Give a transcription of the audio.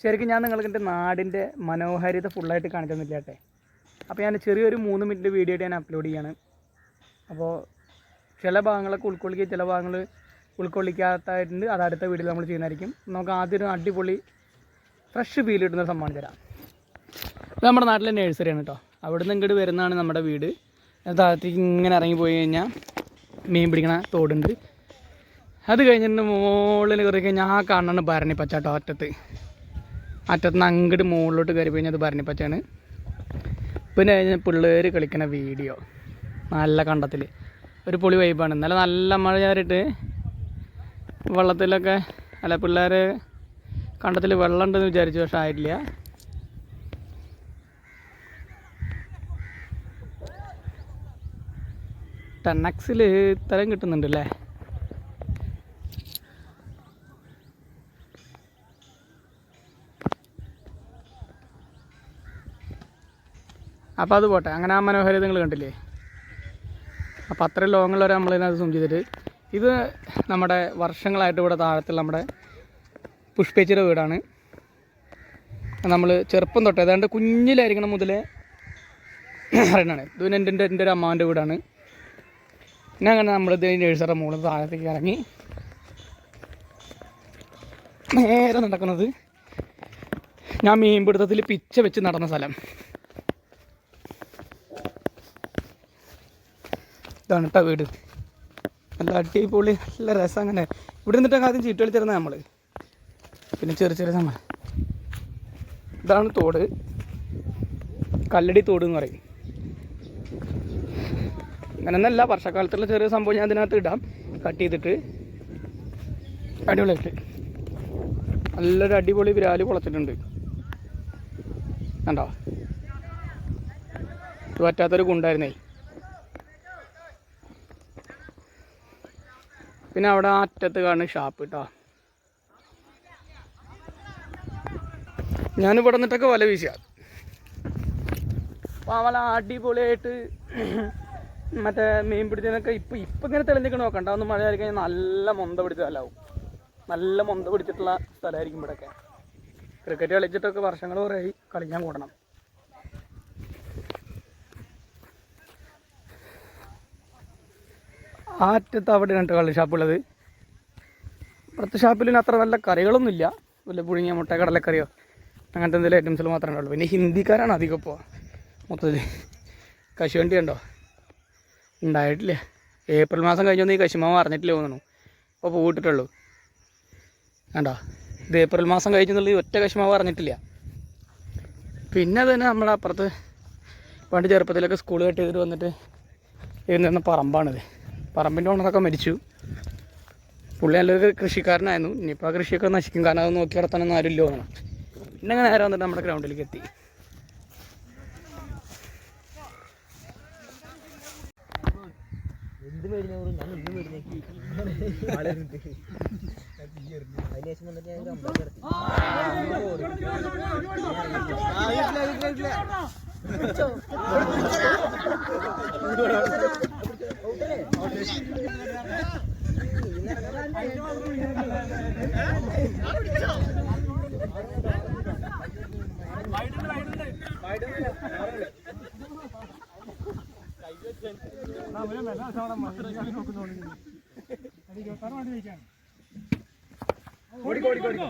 ശരിക്കും ഞാൻ നിങ്ങൾക്ക് എൻ്റെ നാടിൻ്റെ മനോഹാരിത ഫുള്ളായിട്ട് കാണിച്ചു തന്നില്ല കേട്ടെ. അപ്പോൾ ഞാൻ ചെറിയൊരു 3 മിനിറ്റ് വീഡിയോ ആയിട്ട് ഞാൻ അപ്ലോഡ് ചെയ്യാണ്. അപ്പോൾ ചില ഭാഗങ്ങളൊക്കെ ഉൾക്കൊള്ളിക്കുക, ചില ഭാഗങ്ങൾ ഉൾക്കൊള്ളിക്കാത്തതായിട്ടുണ്ട്. അത് അടുത്ത വീഡിയോയിൽ നമ്മൾ ചെയ്യുന്നതായിരിക്കും. നമുക്ക് ആദ്യം ഒരു അടിപൊളി ഫ്രഷ് ഫീൽ കിട്ടുന്ന സംഭവം തരാം. ഇത് നമ്മുടെ നാട്ടിലെ നഴ്സറിയാണ് കേട്ടോ. അവിടെ നിന്ന് ഇങ്ങോട്ട് വരുന്നതാണ് നമ്മുടെ വീട്. താഴത്തേക്ക് ഇങ്ങനെ ഇറങ്ങിപ്പോയി കഴിഞ്ഞാൽ മീൻ പിടിക്കണ തോടുണ്ട്. അത് കഴിഞ്ഞിട്ട് മുകളിൽ കയറി കഴിഞ്ഞാൽ ആ കാണുന്ന ഭരണിപ്പച്ച കേട്ടോ. അറ്റത്തുനിന്ന് അങ്ങോട്ട് മുകളിലോട്ട് കയറി കഴിഞ്ഞാൽ അത് ഭരണിപ്പച്ചയാണ്. പിന്നെ കഴിഞ്ഞാൽ പിള്ളേർ കളിക്കുന്ന വീഡിയോ നല്ല കണ്ടത്തിൽ ഒരു പൊളി വൈബാണ്. ഇന്നലെ നല്ല മഴ ചാറിയിട്ട് വെള്ളത്തിലൊക്കെ അല്ല പിള്ളേർ കണ്ടത്തിൽ വെള്ളം ഉണ്ടെന്ന് വിചാരിച്ചു, പക്ഷെ ആയിട്ടില്ല. ടെന്നക്സിൽ ഇത്രയും കിട്ടുന്നുണ്ട് അല്ലേ. അപ്പോൾ അത് പോട്ടെ. അങ്ങനെ ആ മനോഹാരിത നിങ്ങൾ കണ്ടില്ലേ. അപ്പോൾ അത്രയും ലോങ്ങുള്ളവരെ നമ്മളിതിനകത്ത് സൂം ചെയ്തിട്ട്, ഇത് നമ്മുടെ വർഷങ്ങളായിട്ട് ഇവിടെ താഴത്തുള്ള നമ്മുടെ പുഷ്പേച്ചിയുടെ വീടാണ്. നമ്മൾ ചെറുപ്പം തൊട്ട് ഏതാണ്ട് കുഞ്ഞിലായിരിക്കണം മുതലേ അറിയണതാണ്. ഇത് പിന്നെ എൻ്റെ ഒരു അമ്മാവൻ്റെ വീടാണ്. പിന്നെ അങ്ങനെ നമ്മളിത് നഴ്സറിയുടെ മുകളിൽ താഴത്തേക്ക് ഇറങ്ങി നേരെ നടക്കുന്നത് ഞാൻ മീൻപിടുത്തത്തിൽ പിച്ച വെച്ച് നടന്ന സ്ഥലം. ഇതാണ് കേട്ടോ വീട്. നല്ല അടിപൊളി, നല്ല രസം. അങ്ങനെ ഇവിടെ നിന്നിട്ടൊക്കെ ആദ്യം ചീട്ട് കളിച്ചിരുന്നത് നമ്മൾ. പിന്നെ ചെറിയ സംഭവം ഇതാണ് തോട്, കല്ലടി തോട് എന്ന് പറയും. അങ്ങനെയൊന്നല്ല, വർഷക്കാലത്തുള്ള ചെറിയ സംഭവം ഞാൻ അതിനകത്ത് ഇടാം, കട്ട് ചെയ്തിട്ട്. അടിപൊളിയായിട്ട് നല്ലൊരു അടിപൊളി വിരാല് കുളച്ചിട്ടുണ്ട് കണ്ടോ. ഇത് പറ്റാത്തൊരു കുണ്ടായിരുന്നേ. പിന്നെ അവിടെ അറ്റത്ത് കാണുന്ന ഷാപ്പ് കേട്ടോ. ഞാനിവിടെ നിന്നിട്ടൊക്കെ വല വീശുക. അപ്പോൾ ആ വല അടിപൊളിയായിട്ട് മറ്റേ മീൻ പിടിച്ചതിനൊക്കെ ഇപ്പം ഇങ്ങനെ തെളിഞ്ഞിട്ട് നോക്കണ്ട. ഒന്ന് മഴ ആയി കഴിഞ്ഞാൽ നല്ല മൊന്ത പിടിച്ച സ്ഥലമാവും. നല്ല മൊന്ത പിടിച്ചിട്ടുള്ള സ്ഥലമായിരിക്കും ഇവിടെയൊക്കെ. ക്രിക്കറ്റ് കളിച്ചിട്ടൊക്കെ വർഷങ്ങൾ കുറേ കളിക്കാൻ കൂടണം. ആ അറ്റത്ത് അവിടെയാണ് കേട്ടോ കള്ളി ഷാപ്പുള്ളത്. ഇപ്പുറത്തെ ഷാപ്പിൽ അത്ര നല്ല കറികളൊന്നുമില്ല. വല്ല പുഴുങ്ങിയ മുട്ട, കടലക്കറിയോ അങ്ങനത്തെ എന്തെങ്കിലും ഐറ്റംസിൽ മാത്രമേ ഉള്ളൂ. പിന്നെ ഹിന്ദിക്കാരാണ് അധികം ഇപ്പോൾ മൊത്തത്തിൽ. കശുവണ്ടി ഉണ്ടോ ഉണ്ടായിട്ടില്ല. ഏപ്രിൽ മാസം കഴിഞ്ഞൊന്നും ഈ കശുമാവ് അറിഞ്ഞിട്ടില്ല തോന്നുന്നു. അപ്പോൾ പൂവിട്ടിട്ടുള്ളൂ വേണ്ടോ. ഇത് ഏപ്രിൽ മാസം കഴിഞ്ഞെന്നുള്ളത് ഒറ്റ കശുമാവ് അറിഞ്ഞിട്ടില്ല. പിന്നെ അത് തന്നെ നമ്മുടെ അപ്പുറത്ത് പണ്ട് ചെറുപ്പത്തിലൊക്കെ സ്കൂൾ കട്ട് ചെയ്തിട്ട് വന്നിട്ട് ഇരുന്നിരുന്ന പറമ്പാണിത്. പറമ്പിൻ്റെ ഓണറൊക്കെ മരിച്ചു. പുള്ളി നല്ലൊരു കൃഷിക്കാരനായിരുന്നു. ഇനിയിപ്പോൾ ആ കൃഷിയൊക്കെ നശിക്കും, കാരണം അത് നോക്കി നടത്താനൊന്നും ആരുമില്ല തോന്നണം. പിന്നെ അങ്ങനെ നേരെ വന്നിട്ട് നമ്മുടെ ഗ്രൗണ്ടിലേക്ക് എത്തി. ഓടിക്കോ.